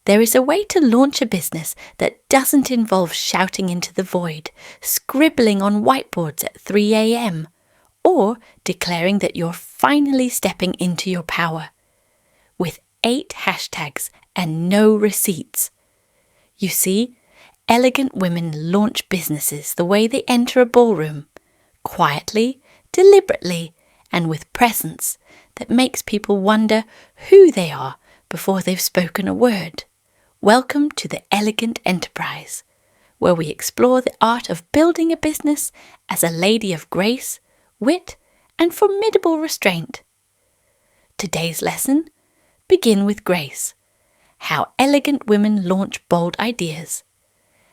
There is a way to launch a business that doesn't involve shouting into the void, scribbling on whiteboards at 3 a.m., or declaring that you're finally stepping into your power. With 8 hashtags and no receipts. You see, elegant women launch businesses the way they enter a ballroom, quietly, deliberately, and with presence that makes people wonder who they are before they've spoken a word. Welcome to the Elegant Enterprise, where we explore the art of building a business as a lady of grace, wit, and formidable restraint. Today's lesson: begin with grace. How elegant women launch bold ideas.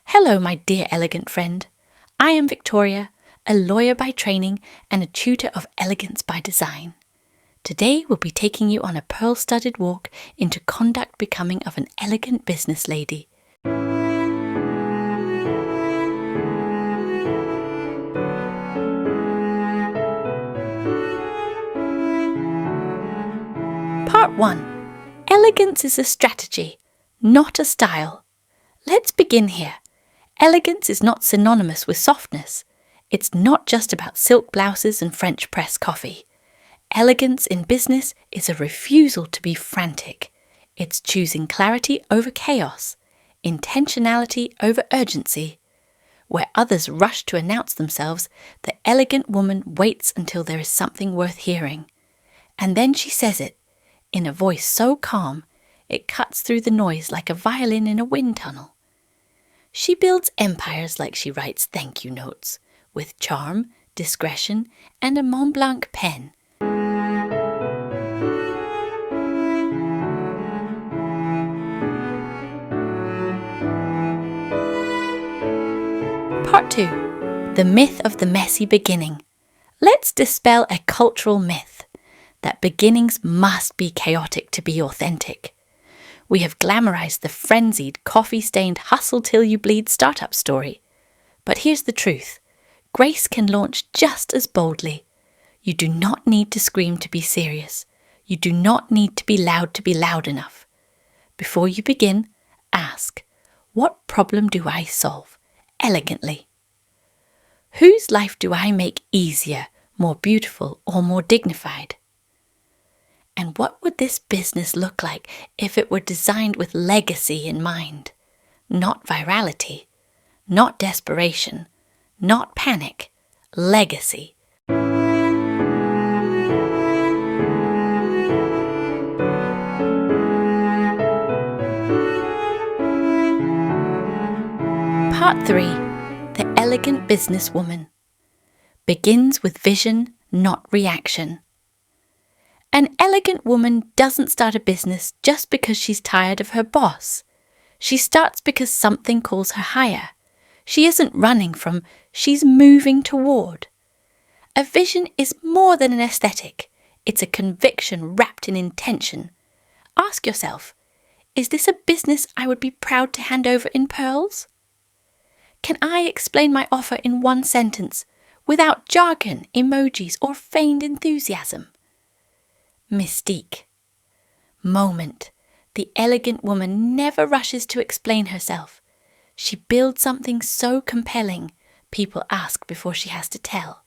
Hello, my dear elegant friend. I am Victoria, a lawyer by training and a tutor of elegance by design. Today we'll be taking you on a pearl-studded walk into conduct becoming of an elegant business lady. Part 1. Elegance is a strategy, not a style. Let's begin here. Elegance is not synonymous with softness. It's not just about silk blouses and French press coffee. Elegance in business is a refusal to be frantic. It's choosing clarity over chaos, intentionality over urgency. Where others rush to announce themselves, the elegant woman waits until there is something worth hearing. And then she says it, in a voice so calm, it cuts through the noise like a violin in a wind tunnel. She builds empires like she writes thank you notes, with charm, discretion, and a Mont Blanc pen. Part 2. The myth of the messy beginning. Let's dispel a cultural myth that beginnings must be chaotic to be authentic. We have glamorized the frenzied, coffee-stained, hustle-till-you-bleed startup story. But here's the truth. Grace can launch just as boldly. You do not need to scream to be serious. You do not need to be loud enough. Before you begin, ask, what problem do I solve? Elegantly. Whose life do I make easier, more beautiful, or more dignified? And what would this business look like if it were designed with legacy in mind? Not virality, not desperation, not panic, legacy. Part 3. The Elegant Businesswoman. Begins with vision, not reaction. An elegant woman doesn't start a business just because she's tired of her boss. She starts because something calls her higher. She isn't running from, she's moving toward. A vision is more than an aesthetic. It's a conviction wrapped in intention. Ask yourself, is this a business I would be proud to hand over in pearls? Can I explain my offer in one sentence, without jargon, emojis, or feigned enthusiasm? Mystique. Moment. The elegant woman never rushes to explain herself. She builds something so compelling, people ask before she has to tell.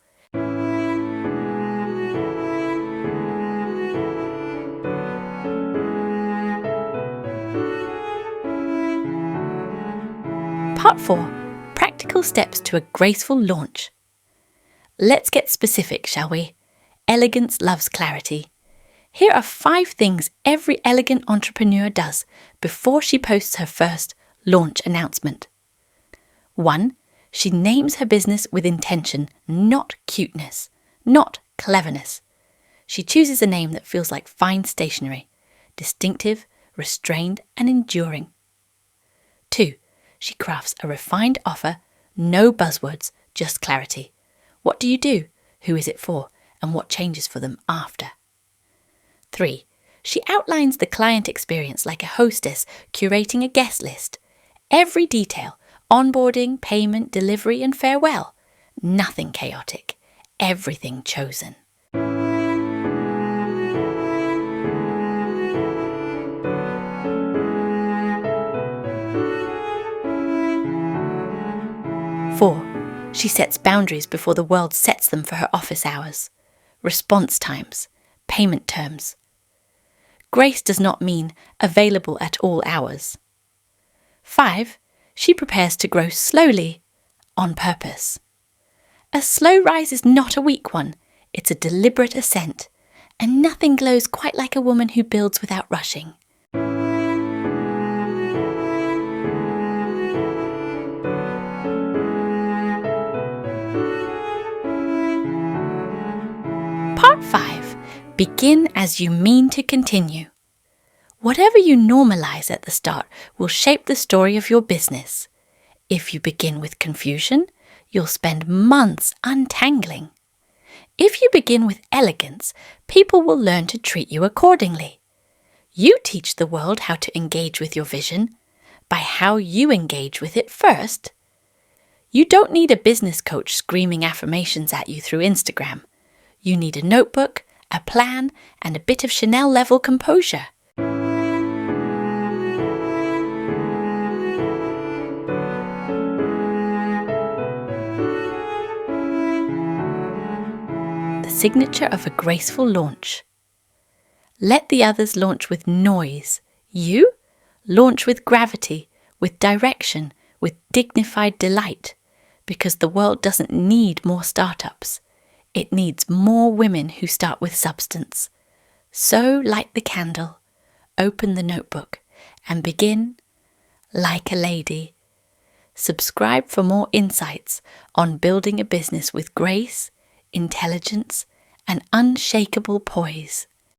Part 4. Practical steps to a graceful launch. Let's get specific, shall we? Elegance loves clarity. Here are 5 things every elegant entrepreneur does before she posts her first launch announcement. 1. She names her business with intention, not cuteness, not cleverness. She chooses a name that feels like fine stationery, distinctive, restrained, and enduring. 2. She crafts a refined offer, no buzzwords, just clarity. What do you do? Who is it for? And what changes for them after? 3. She outlines the client experience like a hostess curating a guest list. Every detail, onboarding, payment, delivery, and farewell. Nothing chaotic. Everything chosen. 4. She sets boundaries before the world sets them for her office hours, response times, payment terms. Grace does not mean available at all hours. 5. She prepares to grow slowly, on purpose. A slow rise is not a weak one, it's a deliberate ascent, and nothing glows quite like a woman who builds without rushing. Part 5. Begin as you mean to continue. Whatever you normalize at the start will shape the story of your business. If you begin with confusion, you'll spend months untangling. If you begin with elegance, people will learn to treat you accordingly. You teach the world how to engage with your vision by how you engage with it first. You don't need a business coach screaming affirmations at you through Instagram. You need a notebook, a plan, and a bit of Chanel-level composure. The signature of a graceful launch. Let the others launch with noise. You launch with gravity, with direction, with dignified delight, because the world doesn't need more startups. It needs more women who start with substance. So light the candle, open the notebook, and begin like a lady. Subscribe for more insights on building a business with grace, intelligence, and unshakable poise.